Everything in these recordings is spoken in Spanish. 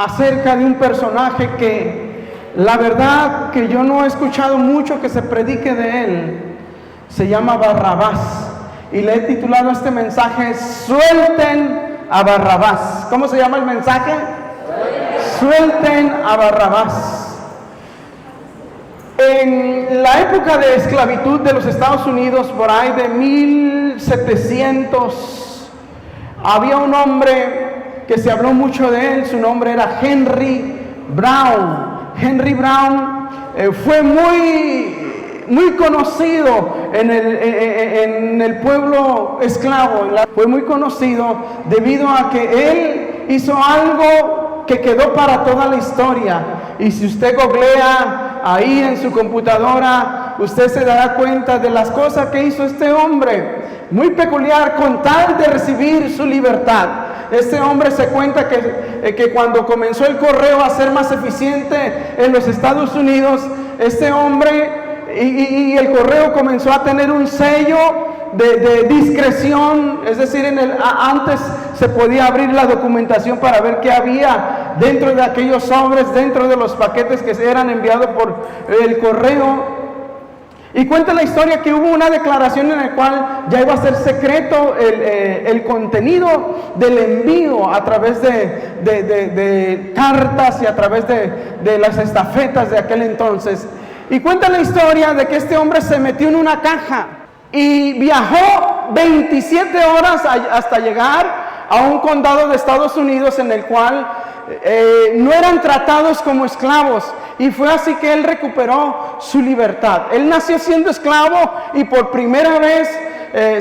acerca de un personaje que la verdad que yo no he escuchado mucho que se predique de él. Se llama Barrabás y le he titulado este mensaje: suelten a Barrabás. ¿Cómo se llama el mensaje? Suelten a Barrabás. En la época de esclavitud de los Estados Unidos, por ahí de 1700, había un hombre que se habló mucho de él. Su nombre era Henry Brown. Henry Brown fue muy conocido en el pueblo esclavo. Fue muy conocido debido a que él hizo algo que quedó para toda la historia. Y si usted googlea ahí en su computadora, usted se dará cuenta de las cosas que hizo este hombre, muy peculiar, con tal de recibir su libertad. Este hombre se cuenta que cuando comenzó el correo a ser más eficiente en los Estados Unidos, este hombre y el correo comenzó a tener un sello de discreción, es decir, antes se podía abrir la documentación para ver qué había dentro de aquellos sobres, dentro de los paquetes que se eran enviados por el correo. Y cuenta la historia que hubo una declaración en la cual ya iba a ser secreto el contenido del envío a través de cartas y a través de las estafetas de aquel entonces. Y cuenta la historia de que este hombre se metió en una caja y viajó 27 horas hasta llegar a un condado de Estados Unidos en el cual no eran tratados como esclavos, y fue así que él recuperó su libertad. Él nació siendo esclavo y por primera vez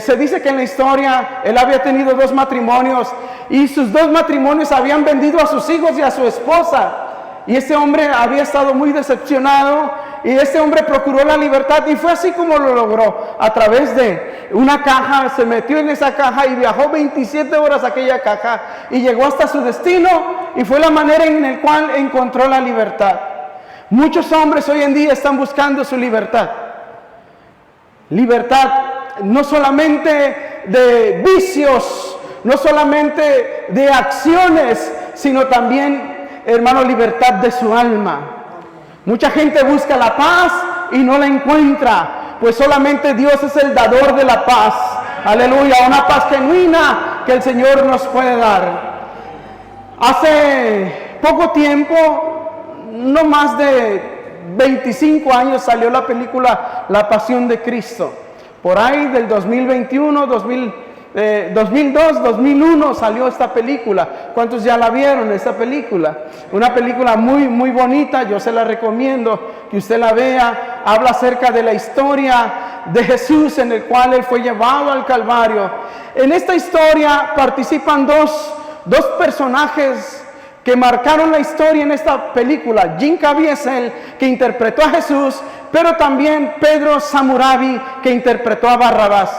se dice que en la historia él había tenido 2 matrimonios y sus 2 matrimonios habían vendido a sus hijos y a su esposa, y este hombre había estado muy decepcionado. Y este hombre procuró la libertad y fue así como lo logró, a través de una caja. Se metió en esa caja y viajó 27 horas a aquella caja y llegó hasta su destino, y fue la manera en la cual encontró la libertad. Muchos hombres hoy en día están buscando su libertad. Libertad no solamente de vicios, no solamente de acciones, sino también, hermano, libertad de su alma. Mucha gente busca la paz y no la encuentra, pues solamente Dios es el dador de la paz. Aleluya, una paz genuina que el Señor nos puede dar. Hace poco tiempo, no más de 25 años, salió la película La Pasión de Cristo. Por ahí del 2021, 2002, 2001 salió esta película. ¿Cuántos ya la vieron, esta película? Una película muy, muy bonita, yo se la recomiendo que usted la vea. Habla acerca de la historia de Jesús, en el cual Él fue llevado al Calvario. En esta historia participan dos personajes que marcaron la historia en esta película: Jim Caviezel, que interpretó a Jesús, pero también Pedro Samurabi, que interpretó a Barrabás.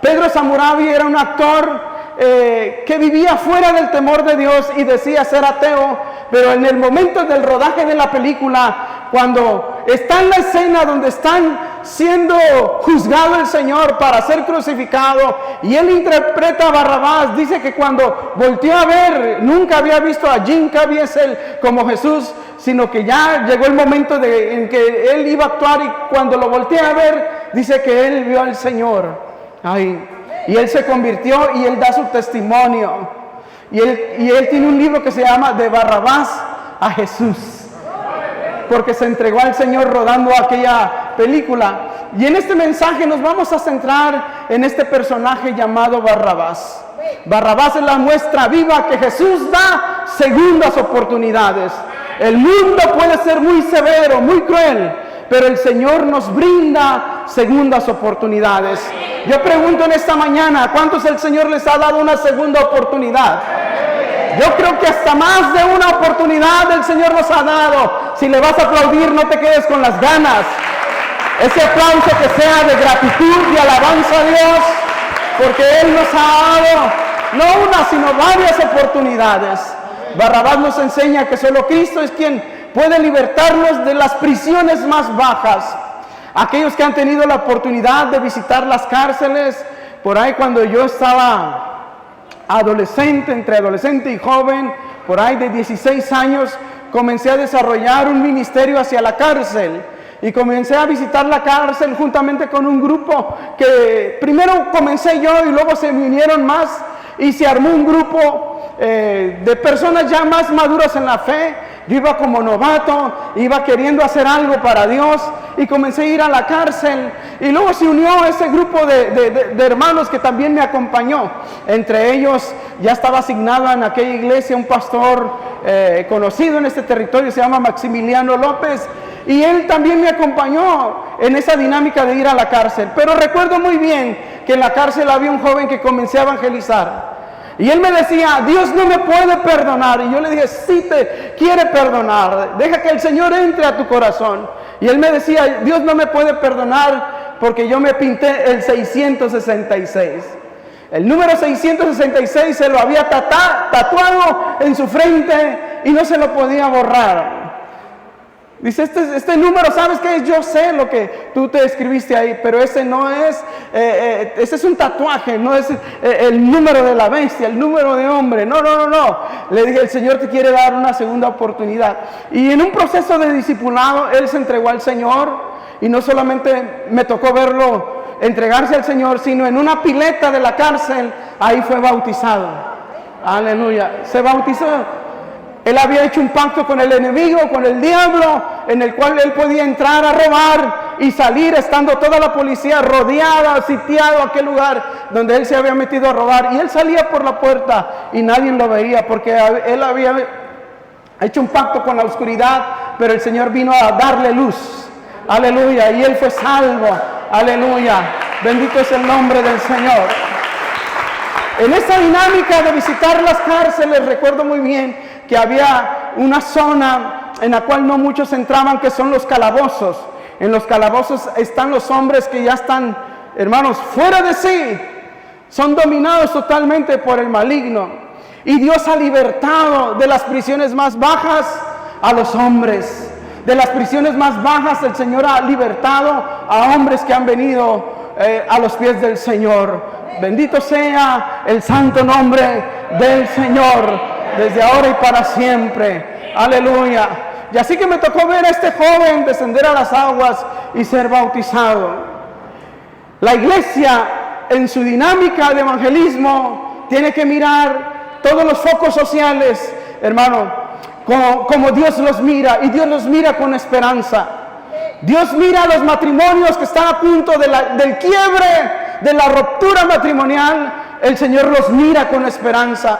Pedro Samurabi era un actor que vivía fuera del temor de Dios y decía ser ateo, pero en el momento del rodaje de la película, cuando está en la escena donde están siendo juzgado el Señor para ser crucificado y él interpreta a Barrabás, dice que cuando volteó a ver, nunca había visto a Jim Caviezel como Jesús, sino que ya llegó el momento en que él iba a actuar, y cuando lo volteó a ver, dice que él vio al Señor. Y él se convirtió y él da su testimonio. Y él tiene un libro que se llama De Barrabás a Jesús, porque se entregó al Señor rodando aquella película. Y en este mensaje nos vamos a centrar en este personaje llamado Barrabás. Barrabás es la muestra viva que Jesús da segundas oportunidades. El mundo puede ser muy severo, muy cruel, pero el Señor nos brinda segundas oportunidades. Yo pregunto en esta mañana, ¿a cuántos el Señor les ha dado una segunda oportunidad? Yo creo que hasta más de una oportunidad el Señor nos ha dado. Si le vas a aplaudir, no te quedes con las ganas. Ese aplauso que sea de gratitud y alabanza a Dios, porque Él nos ha dado no una, sino varias oportunidades. Barrabás nos enseña que solo Cristo es quien puede libertarnos de las prisiones más bajas. Aquellos que han tenido la oportunidad de visitar las cárceles, por ahí cuando yo estaba adolescente, entre adolescente y joven, por ahí de 16 años, comencé a desarrollar un ministerio hacia la cárcel. Y comencé a visitar la cárcel juntamente con un grupo que primero comencé yo y luego se vinieron más y se armó un grupo de personas ya más maduras en la fe. Yo iba como novato, iba queriendo hacer algo para Dios y comencé a ir a la cárcel. Y luego se unió ese grupo de hermanos que también me acompañó. Entre ellos ya estaba asignado en aquella iglesia un pastor conocido en este territorio, se llama Maximiliano López. Y él también me acompañó en esa dinámica de ir a la cárcel. Pero recuerdo muy bien que en la cárcel había un joven que comencé a evangelizar. Y él me decía, Dios no me puede perdonar. Y yo le dije, sí te quiere perdonar. Deja que el Señor entre a tu corazón. Y él me decía, Dios no me puede perdonar porque yo me pinté el 666. El número 666 se lo había tatuado en su frente y no se lo podía borrar. Dice, este número, ¿sabes qué es? Yo sé lo que tú te escribiste ahí, pero ese no es, ese es un tatuaje, no es el número de la bestia, el número de hombre. No. Le dije, el Señor te quiere dar una segunda oportunidad. Y en un proceso de discipulado, él se entregó al Señor y no solamente me tocó verlo entregarse al Señor, sino en una pileta de la cárcel, ahí fue bautizado. Aleluya, se bautizó. Él había hecho un pacto con el enemigo, con el diablo, en el cual él podía entrar a robar y salir estando toda la policía rodeada, sitiado aquel lugar donde él se había metido a robar. Y él salía por la puerta y nadie lo veía porque él había hecho un pacto con la oscuridad, pero el Señor vino a darle luz. Aleluya, y él fue salvo. Aleluya, bendito es el nombre del Señor. En esa dinámica de visitar las cárceles, recuerdo muy bien que había una zona en la cual no muchos entraban, que son los calabozos. En los calabozos están los hombres que ya están, hermanos, fuera de sí. Son dominados totalmente por el maligno. Y Dios ha libertado de las prisiones más bajas a los hombres. De las prisiones más bajas el Señor ha libertado a hombres que han venido a los pies del Señor. Bendito sea el santo nombre del Señor, desde ahora y para siempre. Aleluya. Y así que me tocó ver a este joven descender a las aguas y ser bautizado. La iglesia, en su dinámica de evangelismo, tiene que mirar todos los focos sociales, hermano, como Dios los mira, y Dios los mira con esperanza. Dios mira a los matrimonios que están a punto del quiebre, de la ruptura matrimonial. El Señor los mira con esperanza.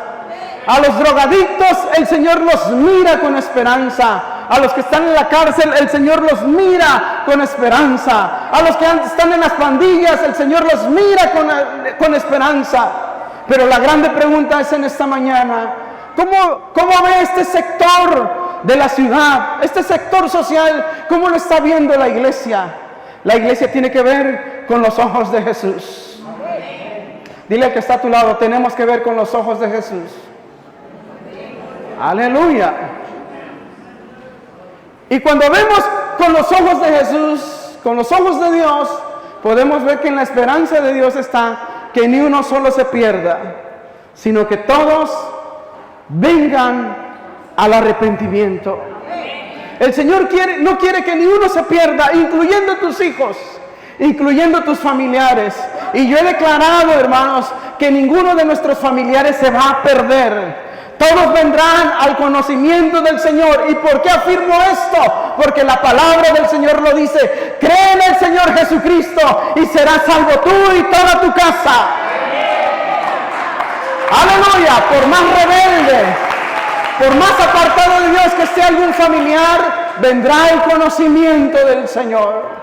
A los drogadictos el Señor los mira con esperanza. A los que están en la cárcel el Señor los mira con esperanza. A los que están en las pandillas el Señor los mira con esperanza. Pero la grande pregunta es en esta mañana, ¿cómo ve este sector de la ciudad, este sector social, cómo lo está viendo la iglesia? La iglesia tiene que ver con los ojos de Jesús. Dile al que está a tu lado, tenemos que ver con los ojos de Jesús. Aleluya. Y cuando vemos con los ojos de Jesús, con los ojos de Dios, podemos ver que en la esperanza de Dios está que ni uno solo se pierda, sino que todos vengan al arrepentimiento. El Señor no quiere que ni uno se pierda, incluyendo tus hijos, incluyendo tus familiares. Y yo he declarado, hermanos, que ninguno de nuestros familiares se va a perder. Todos vendrán al conocimiento del Señor. ¿Y por qué afirmo esto? Porque la palabra del Señor lo dice. Cree en el Señor Jesucristo y serás salvo tú y toda tu casa. Aleluya. Por más rebelde, por más apartado de Dios que esté algún familiar, vendrá el conocimiento del Señor.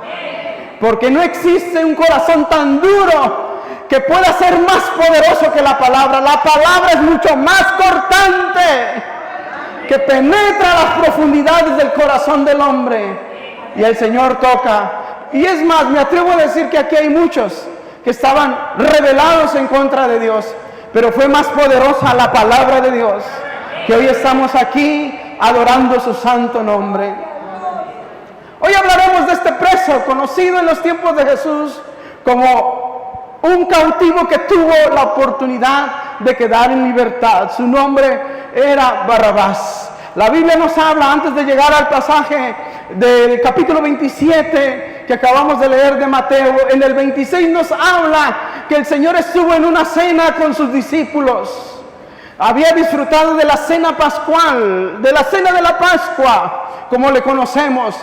Porque no existe un corazón tan duro que pueda ser más poderoso que la palabra. La palabra es mucho más cortante, que penetra las profundidades del corazón del hombre. Y el Señor toca. Y es más, me atrevo a decir que aquí hay muchos que estaban rebelados en contra de Dios, pero fue más poderosa la palabra de Dios, que hoy estamos aquí adorando su santo nombre. Hoy hablaremos de este preso, conocido en los tiempos de Jesús como un cautivo que tuvo la oportunidad de quedar en libertad. Su nombre era Barrabás. La Biblia nos habla, antes de llegar al pasaje del capítulo 27 que acabamos de leer de Mateo, en el 26 nos habla que el Señor estuvo en una cena con sus discípulos. Había disfrutado de la cena pascual, de la cena de la Pascua, como le conocemos.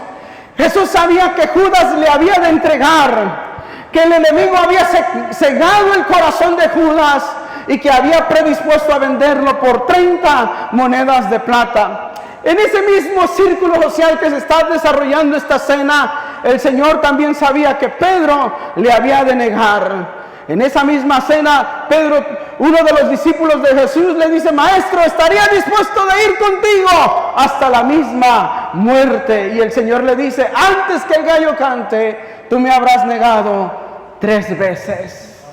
Jesús sabía que Judas le había de entregar, que el enemigo había cegado el corazón de Judas y que había predispuesto a venderlo por 30 monedas de plata. En ese mismo círculo social que se está desarrollando esta cena, el Señor también sabía que Pedro le había de negar. En esa misma cena, Pedro, uno de los discípulos de Jesús, le dice: Maestro, estaría dispuesto de ir contigo hasta la misma muerte. Y el Señor le dice: antes que el gallo cante, tú me habrás negado 3 veces.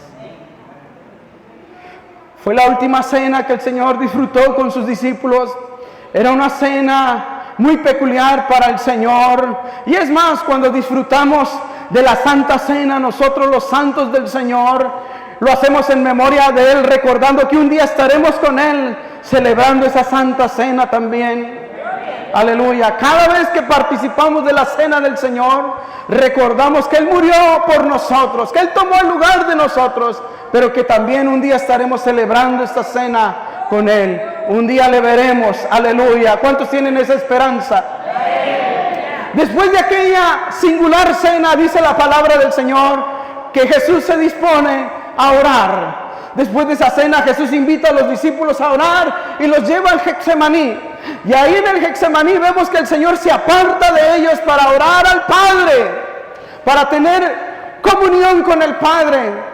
Fue la última cena que el Señor disfrutó con sus discípulos. Era una cena muy peculiar para el Señor. Y es más, cuando disfrutamos de la Santa Cena, nosotros los santos del Señor, lo hacemos en memoria de Él, recordando que un día estaremos con Él, celebrando esa Santa Cena también. Aleluya. Cada vez que participamos de la cena del Señor, recordamos que Él murió por nosotros, que Él tomó el lugar de nosotros, pero que también un día estaremos celebrando esta cena con Él. Un día le veremos. Aleluya. ¿Cuántos tienen esa esperanza? Después de aquella singular cena, dice la palabra del Señor, que Jesús se dispone a orar. Después de esa cena, Jesús invita a los discípulos a orar y los lleva al Getsemaní. Y ahí en el Getsemaní vemos que el Señor se aparta de ellos para orar al Padre, para tener comunión con el Padre.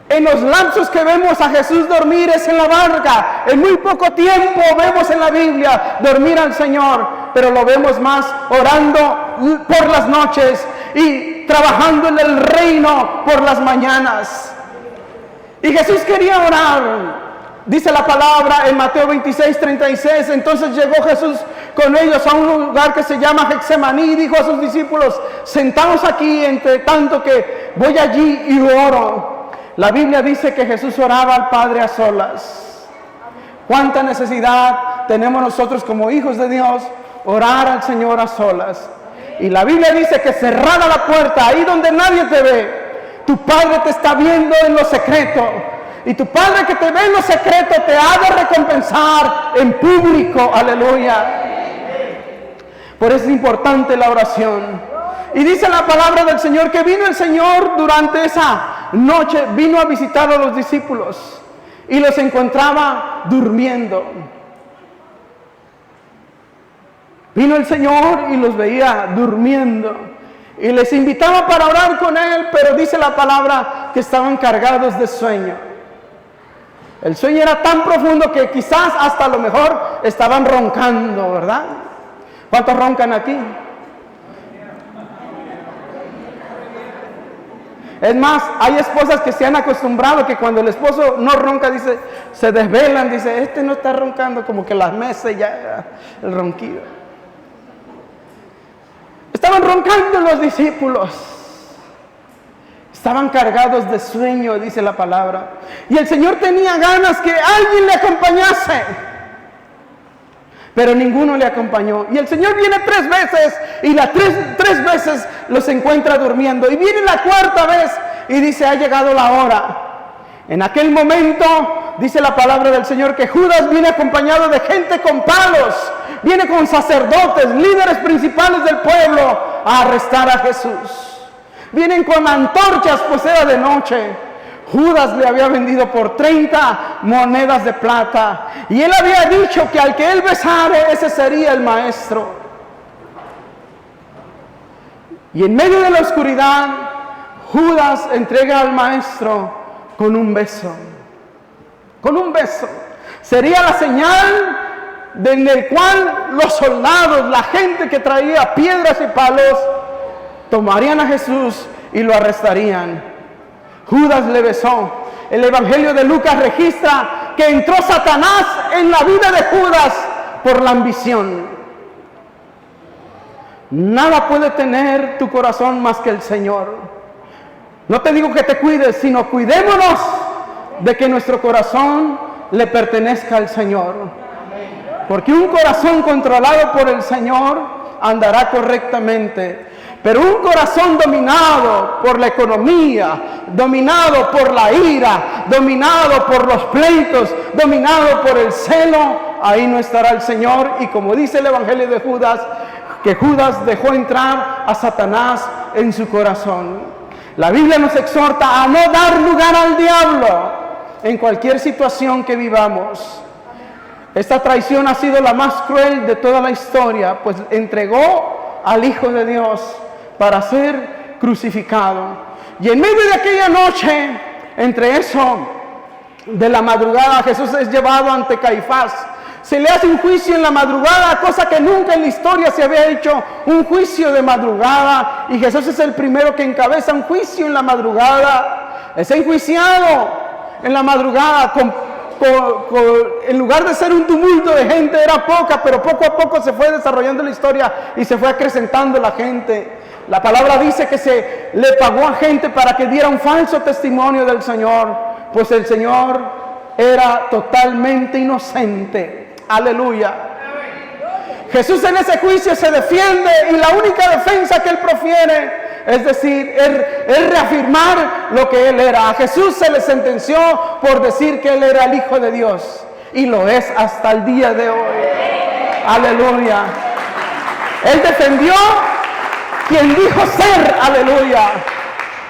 En los lapsos que vemos a Jesús dormir es en la barca. En muy poco tiempo vemos en la Biblia dormir al Señor, pero lo vemos más orando por las noches y trabajando en el reino por las mañanas. Y Jesús quería orar. Dice la palabra en Mateo 26:36, entonces llegó Jesús con ellos a un lugar que se llama Getsemaní y dijo a sus discípulos: sentaos aquí entre tanto que voy allí y oro. La Biblia dice que Jesús oraba al Padre a solas. ¿Cuánta necesidad tenemos nosotros como hijos de Dios orar al Señor a solas? Y la Biblia dice que cerrada la puerta, ahí donde nadie te ve, tu Padre te está viendo en lo secreto. Y tu Padre que te ve en lo secreto te ha de recompensar en público. Aleluya. Por eso es importante la oración. Y dice la palabra del Señor que vino el Señor durante esa noche, vino a visitar a los discípulos y los encontraba durmiendo. Vino el Señor y los veía durmiendo y les invitaba para orar con Él, pero dice la palabra que estaban cargados de sueño. El sueño era tan profundo que quizás hasta a lo mejor estaban roncando, ¿verdad? ¿Cuántos roncan aquí? Es más, hay esposas que se han acostumbrado que cuando el esposo no ronca, dice, se desvelan, dice, este no está roncando, como que las mesas ya, el ronquido. Estaban roncando los discípulos. Estaban cargados de sueño, dice la palabra. Y el Señor tenía ganas que alguien le acompañase. Pero ninguno le acompañó. Y el Señor viene 3 veces y las tres veces los encuentra durmiendo. Y viene la 4ª vez y dice, ha llegado la hora. En aquel momento, dice la palabra del Señor, que Judas viene acompañado de gente con palos. Viene con sacerdotes, líderes principales del pueblo a arrestar a Jesús. Vienen con antorchas, pues era de noche. Judas le había vendido por 30 monedas de plata. Y él había dicho que al que él besare, ese sería el maestro. Y en medio de la oscuridad, Judas entrega al maestro con un beso. Con un beso. Sería la señal en el cual los soldados, la gente que traía piedras y palos, tomarían a Jesús y lo arrestarían. Judas le besó. El Evangelio de Lucas registra que entró Satanás en la vida de Judas por la ambición. Nada puede tener tu corazón más que el Señor. No te digo que te cuides, sino cuidémonos de que nuestro corazón le pertenezca al Señor. Porque un corazón controlado por el Señor andará correctamente. Pero un corazón dominado por la economía, dominado por la ira, dominado por los pleitos, dominado por el celo, ahí no estará el Señor. Y como dice el Evangelio de Judas, que Judas dejó entrar a Satanás en su corazón. La Biblia nos exhorta a no dar lugar al diablo en cualquier situación que vivamos. Esta traición ha sido la más cruel de toda la historia, pues entregó al Hijo de Dios para ser crucificado. Y en medio de aquella noche, entre eso de la madrugada, Jesús es llevado ante Caifás. Se le hace un juicio en la madrugada, cosa que nunca en la historia se había hecho, un juicio de madrugada. Y Jesús es el primero que encabeza un juicio en la madrugada. Es enjuiciado en la madrugada en lugar de ser un tumulto de gente, era poca, pero poco a poco se fue desarrollando la historia y se fue acrecentando la gente. La palabra dice que se le pagó a gente para que diera un falso testimonio del Señor, pues el Señor era totalmente inocente. Aleluya. Jesús en ese juicio se defiende y la única defensa que él profiere, es decir, es reafirmar lo que él era. A Jesús se le sentenció por decir que él era el Hijo de Dios y lo es hasta el día de hoy. Aleluya. Él defendió quien dijo ser. Aleluya.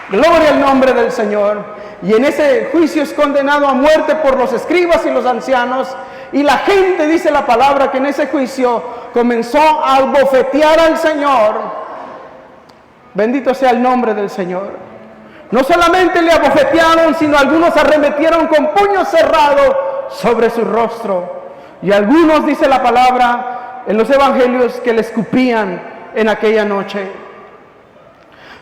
Gloria al nombre del Señor. Y en ese juicio es condenado a muerte por los escribas y los ancianos. Y la gente, dice la palabra, que en ese juicio comenzó a bofetear al Señor. Bendito sea el nombre del Señor. No solamente le abofetearon, sino algunos arremetieron con puño cerrado sobre su rostro. Y algunos, dice la palabra en los evangelios, que le escupían en aquella noche.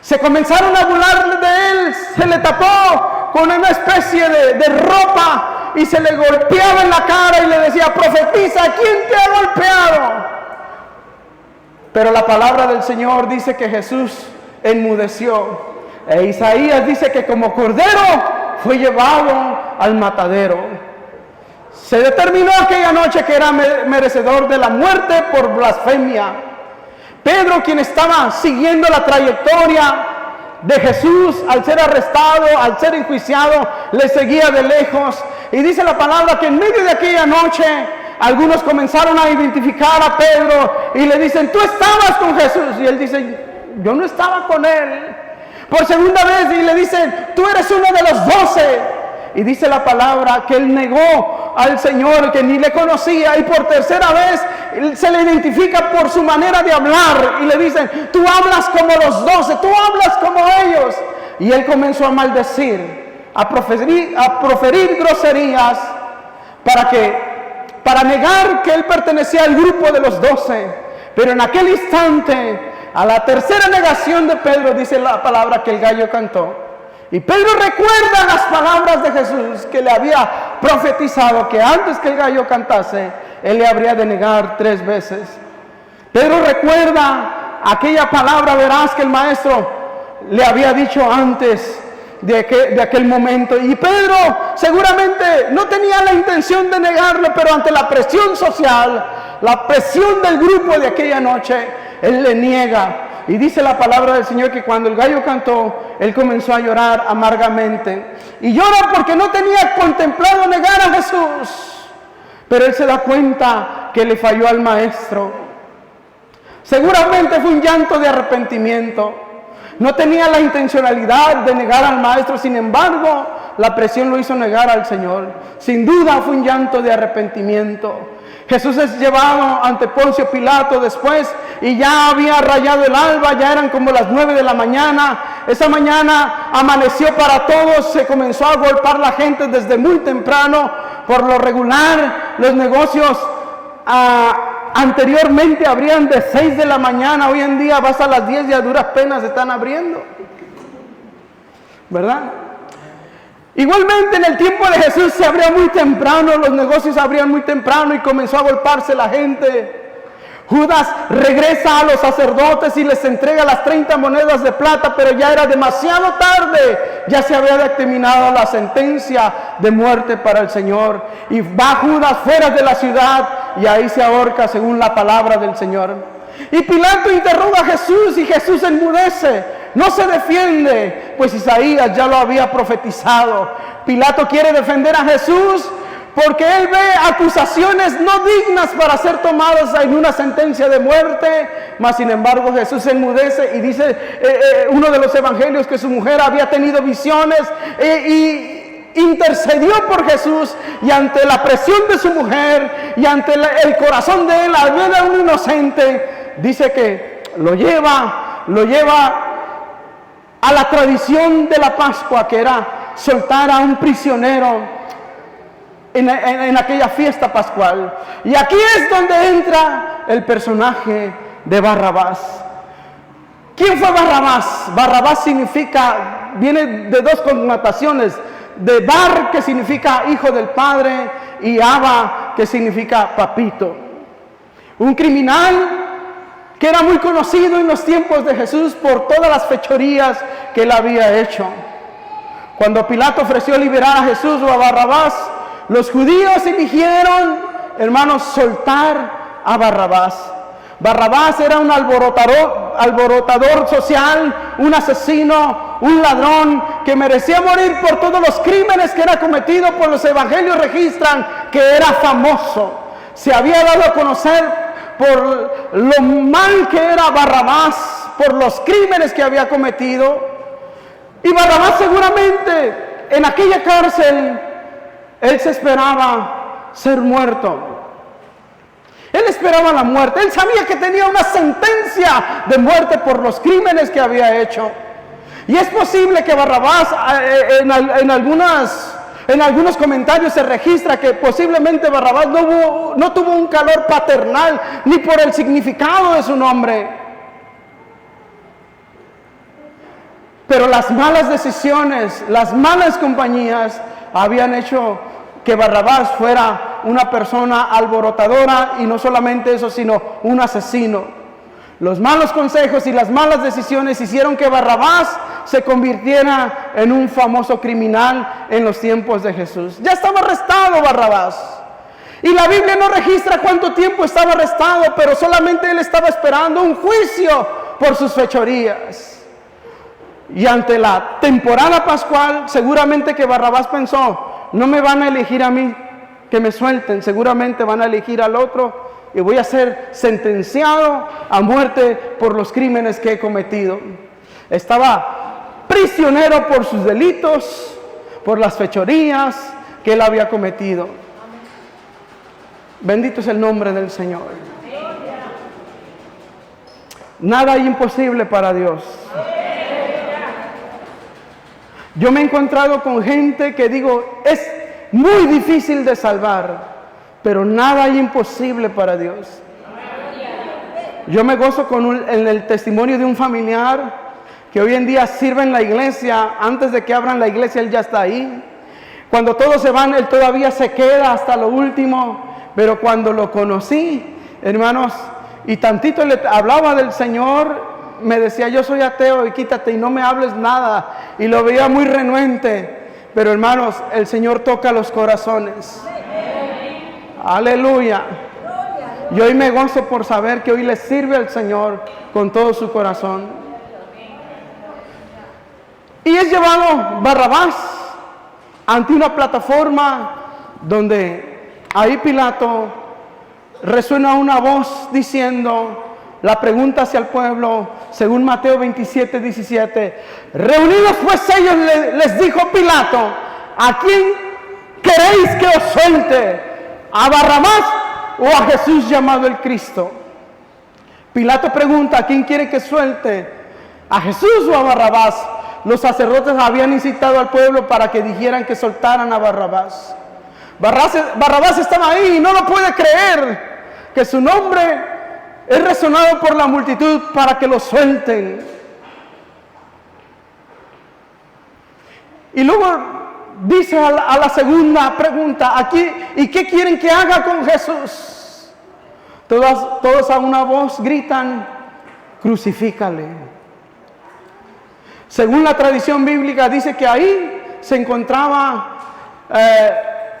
Se comenzaron a burlar de él, se le tapó con una especie de ropa y se le golpeaba en la cara y le decía: profetiza, ¿quién te ha golpeado? Pero la palabra del Señor dice que Jesús enmudeció. E Isaías dice que como cordero fue llevado al matadero. Se determinó aquella noche que era merecedor de la muerte por blasfemia. Pedro, quien estaba siguiendo la trayectoria de Jesús, al ser arrestado, al ser enjuiciado, le seguía de lejos. Y dice la palabra que en medio de aquella noche algunos comenzaron a identificar a Pedro y le dicen: tú estabas con Jesús. Y él dice: yo no estaba con él. Por segunda vez y le dicen: tú eres uno de los 12. Y dice la palabra que él negó al Señor, que ni le conocía. Y por tercera vez se le identifica por su manera de hablar. Y le dicen: tú hablas como los 12, tú hablas como ellos. Y él comenzó a maldecir, a proferir groserías para negar que él pertenecía al grupo de los 12. Pero en aquel instante, a la tercera negación de Pedro, dice la palabra que el gallo cantó. Y Pedro recuerda las palabras de Jesús que le había profetizado, que antes que el gallo cantase, él le habría de negar 3 veces. Pedro recuerda aquella palabra veraz que el maestro le había dicho antes de aquel momento. Y Pedro seguramente no tenía la intención de negarlo, pero ante la presión social, la presión del grupo de aquella noche, él le niega. Y dice la palabra del Señor que cuando el gallo cantó, él comenzó a llorar amargamente. Y llora porque no tenía contemplado negar a Jesús. Pero él se da cuenta que le falló al maestro. Seguramente fue un llanto de arrepentimiento. No tenía la intencionalidad de negar al maestro, sin embargo, la presión lo hizo negar al Señor. Sin duda fue un llanto de arrepentimiento. Jesús es llevado ante Poncio Pilato después y ya había rayado el alba, ya eran como las 9 de la mañana. Esa mañana amaneció para todos, se comenzó a golpear la gente desde muy temprano. Por lo regular, los negocios anteriormente abrían de 6 de la mañana, hoy en día vas a las 10 y a duras penas se están abriendo, ¿verdad? Igualmente en el tiempo de Jesús se abría muy temprano, los negocios abrían muy temprano y comenzó a golpearse la gente. Judas regresa a los sacerdotes y les entrega las 30 monedas de plata, pero ya era demasiado tarde, ya se había determinado la sentencia de muerte para el Señor. Y va Judas fuera de la ciudad y ahí se ahorca según la palabra del Señor. Y Pilato interroga a Jesús y Jesús enmudece, no se defiende, pues Isaías ya lo había profetizado. Pilato quiere defender a Jesús porque él ve acusaciones no dignas para ser tomadas en una sentencia de muerte, mas sin embargo Jesús enmudece y dice uno de los evangelios que su mujer había tenido visiones y intercedió por Jesús, y ante la presión de su mujer y ante el corazón de él, al ver a un inocente, dice que lo lleva a la tradición de la Pascua, que era soltar a un prisionero en aquella fiesta pascual. Y aquí es donde entra el personaje de Barrabás. ¿Quién fue Barrabás? Barrabás viene de dos connotaciones, de Bar, que significa hijo del padre, y Abba, que significa papito. Un criminal que era muy conocido en los tiempos de Jesús por todas las fechorías que él había hecho. Cuando Pilato ofreció liberar a Jesús o a Barrabás, los judíos eligieron, hermanos, soltar a Barrabás. Barrabás era un alborotador social, un asesino, un ladrón que merecía morir por todos los crímenes que era cometido. Por los evangelios registran que era famoso. Se había dado a conocer por lo mal que era Barrabás, por los crímenes que había cometido. Y Barrabás seguramente en aquella cárcel, él se esperaba ser muerto. Él esperaba la muerte. Él sabía que tenía una sentencia de muerte por los crímenes que había hecho. Y es posible que Barrabás, en algunos comentarios se registra que posiblemente Barrabás no tuvo un calor paternal ni por el significado de su nombre. Pero las malas decisiones, las malas compañías habían hecho que Barrabás fuera una persona alborotadora, y no solamente eso, sino un asesino. Los malos consejos y las malas decisiones hicieron que Barrabás se convirtiera en un famoso criminal en los tiempos de Jesús. Ya estaba arrestado Barrabás, y la Biblia no registra cuánto tiempo estaba arrestado, pero solamente él estaba esperando un juicio por sus fechorías. Y ante la temporada pascual, seguramente que Barrabás pensó: no me van a elegir a mí que me suelten, seguramente van a elegir al otro, y voy a ser sentenciado a muerte por los crímenes que he cometido. Estaba prisionero por sus delitos, por las fechorías que él había cometido. Bendito es el nombre del Señor. Nada hay imposible para Dios. Yo me he encontrado con gente que digo, es muy difícil de salvar, pero nada hay imposible para Dios. Yo me gozo en el testimonio de un familiar que hoy en día sirve en la iglesia. Antes de que abran la iglesia, él ya está ahí. Cuando todos se van, él todavía se queda hasta lo último. Pero cuando lo conocí, hermanos, y tantito le hablaba del Señor, me decía: yo soy ateo y quítate y no me hables nada. Y lo veía muy renuente. Pero hermanos, el Señor toca los corazones. Aleluya. Y hoy me gozo por saber que hoy le sirve al Señor con todo su corazón. Y es llevado Barrabás ante una plataforma donde ahí Pilato resuena una voz diciendo, la pregunta hacia el pueblo, según Mateo 27, 17. Reunidos pues ellos, les dijo Pilato: ¿a quién queréis que os suelte? ¿A Barrabás o a Jesús llamado el Cristo? Pilato pregunta: ¿a quién quiere que suelte? ¿A Jesús o a Barrabás? Los sacerdotes habían incitado al pueblo para que dijeran que soltaran a Barrabás. Barrabás estaba ahí y no lo puede creer, que su nombre es resonado por la multitud para que lo suelten. Y luego dice a la segunda pregunta: aquí, ¿y qué quieren que haga con Jesús? Todos a una voz gritan: crucifícale. Según la tradición bíblica dice que ahí se encontraba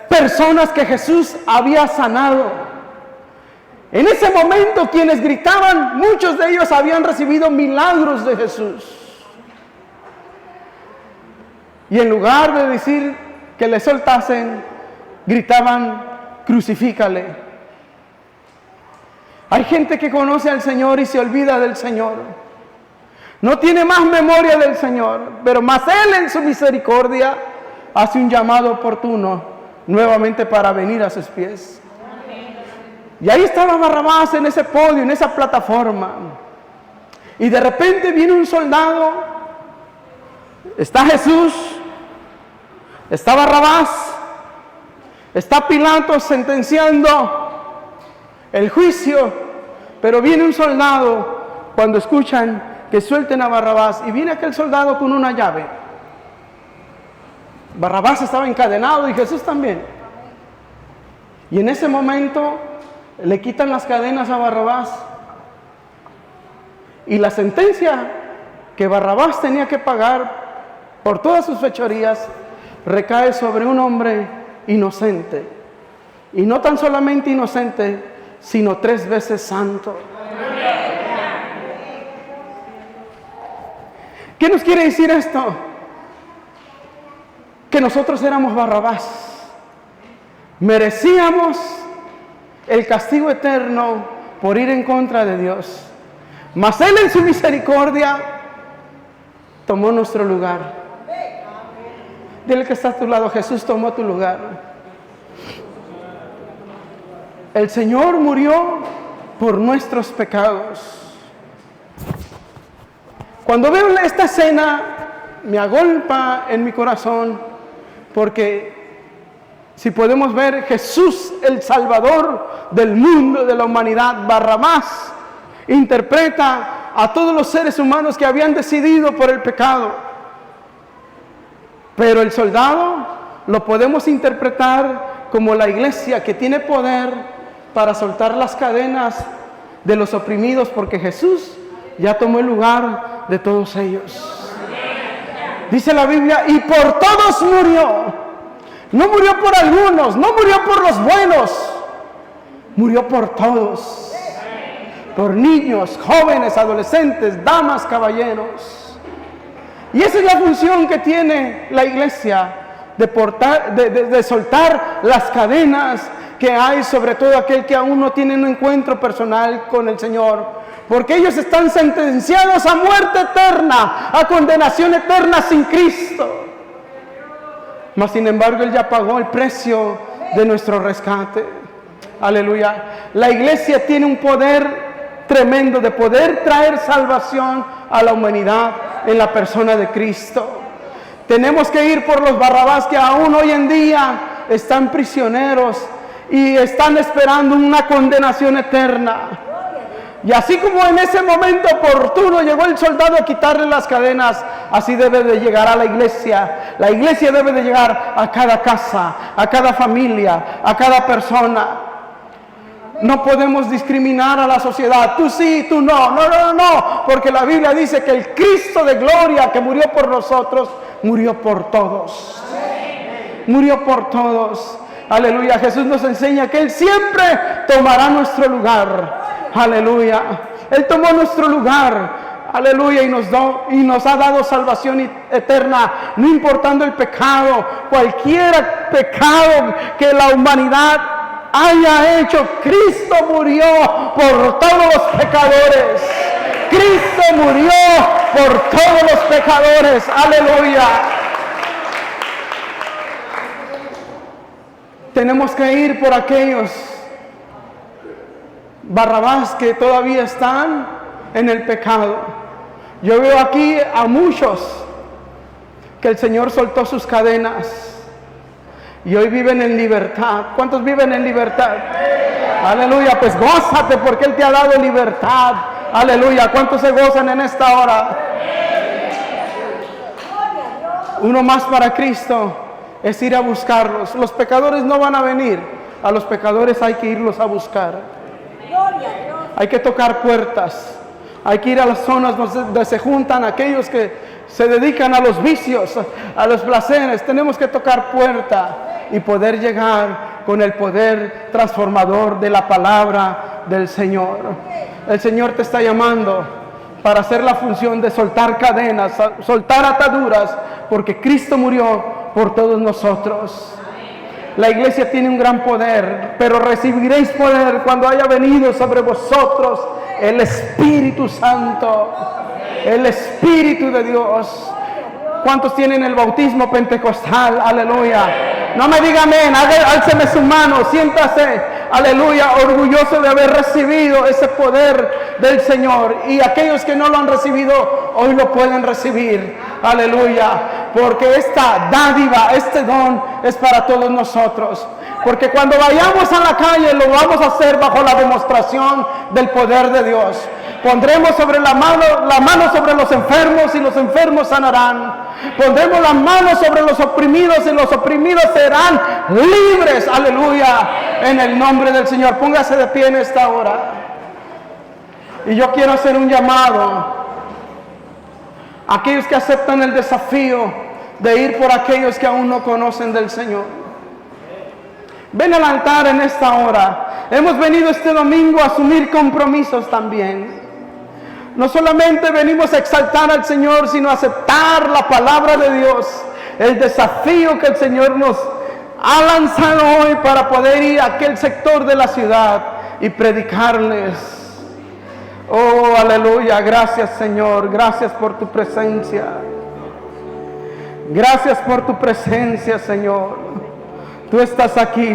personas que Jesús había sanado. En ese momento quienes gritaban, muchos de ellos habían recibido milagros de Jesús. Y en lugar de decir que le soltasen, gritaban, crucifícale. Hay gente que conoce al Señor y se olvida del Señor. No tiene más memoria del Señor, pero más Él en su misericordia hace un llamado oportuno nuevamente para venir a sus pies. Y ahí estaba Barrabás en ese podio, en esa plataforma. Y de repente viene un soldado, está Jesús, está Barrabás, está Pilato sentenciando el juicio, pero viene un soldado cuando escuchan que suelten a Barrabás, y viene aquel soldado con una llave. Barrabás estaba encadenado y Jesús también. Y en ese momento le quitan las cadenas a Barrabás, y la sentencia que Barrabás tenía que pagar por todas sus fechorías recae sobre un hombre inocente, y no tan solamente inocente, sino 3 veces santo. ¿Qué nos quiere decir esto? Que nosotros éramos Barrabás, merecíamos el castigo eterno por ir en contra de Dios, mas Él en su misericordia tomó nuestro lugar. Dile que está a tu lado, Jesús tomó tu lugar. El Señor murió por nuestros pecados. Cuando veo esta escena, me agolpa en mi corazón, porque si podemos ver, Jesús, el Salvador del mundo, de la humanidad, Barrabás, interpreta a todos los seres humanos que habían decidido por el pecado. Pero el soldado lo podemos interpretar como la iglesia, que tiene poder para soltar las cadenas de los oprimidos, porque Jesús ya tomó el lugar de todos ellos. Dice la Biblia, y por todos murió. No murió por algunos, no murió por los buenos, murió por todos. Por niños, jóvenes, adolescentes, damas, caballeros. Y esa es la función que tiene la iglesia, de soltar las cadenas que hay sobre todo aquel que aún no tiene un encuentro personal con el Señor. Porque ellos están sentenciados a muerte eterna, a condenación eterna sin Cristo. Mas sin embargo Él ya pagó el precio de nuestro rescate. Aleluya. La iglesia tiene un poder tremendo de poder traer salvación a la humanidad en la persona de Cristo. Tenemos que ir por los Barrabás que aún hoy en día están prisioneros y están esperando una condenación eterna. Y así como en ese momento oportuno llegó el soldado a quitarle las cadenas, así debe de llegar a la iglesia. La iglesia debe de llegar a cada casa, a cada familia, a cada persona. No podemos discriminar a la sociedad. Tú sí, tú no. No. Porque la Biblia dice que el Cristo de gloria que murió por nosotros, murió por todos. Murió por todos. Aleluya. Jesús nos enseña que Él siempre tomará nuestro lugar. Aleluya. Él tomó nuestro lugar. Aleluya. Y nos ha dado salvación eterna. No importando el pecado. Cualquier pecado que la humanidad haya hecho. Cristo murió por todos los pecadores. Cristo murió por todos los pecadores. Aleluya. Tenemos que ir por aquellos Barrabás que todavía están en el pecado. Yo veo aquí a muchos que el Señor soltó sus cadenas y hoy viven en libertad. ¿Cuántos viven en libertad? Aleluya, pues gózate porque Él te ha dado libertad. Aleluya, ¿cuántos se gozan en esta hora? Uno más para Cristo es ir a buscarlos. Los pecadores no van a venir, a los pecadores hay que irlos a buscar. Hay que tocar puertas, hay que ir a las zonas donde se juntan aquellos que se dedican a los vicios, a los placeres. Tenemos que tocar puerta y poder llegar con el poder transformador de la palabra del Señor. El Señor te está llamando para hacer la función de soltar cadenas, soltar ataduras, porque Cristo murió por todos nosotros. La iglesia tiene un gran poder, pero recibiréis poder cuando haya venido sobre vosotros el Espíritu Santo, el Espíritu de Dios. ¿Cuántos tienen el bautismo pentecostal? Aleluya. No me diga amén, álceme su mano, siéntase, aleluya, orgulloso de haber recibido ese poder del Señor. Y aquellos que no lo han recibido, hoy lo pueden recibir, aleluya. Porque esta dádiva, este don es para todos nosotros. Porque cuando vayamos a la calle lo vamos a hacer bajo la demostración del poder de Dios. Pondremos sobre la mano sobre los enfermos y los enfermos sanarán. Pondremos las manos sobre los oprimidos y los oprimidos serán libres. Aleluya. En el nombre del Señor. Póngase de pie en esta hora. Y yo quiero hacer un llamado a aquellos que aceptan el desafío de ir por aquellos que aún no conocen del Señor. Ven al altar en esta hora. Hemos venido este domingo a asumir compromisos también. No solamente venimos a exaltar al Señor, sino a aceptar la palabra de Dios, el desafío que el Señor nos ha lanzado hoy para poder ir a aquel sector de la ciudad y predicarles. Oh, aleluya, gracias Señor, gracias por tu presencia. Gracias por tu presencia, Señor. Tú estás aquí.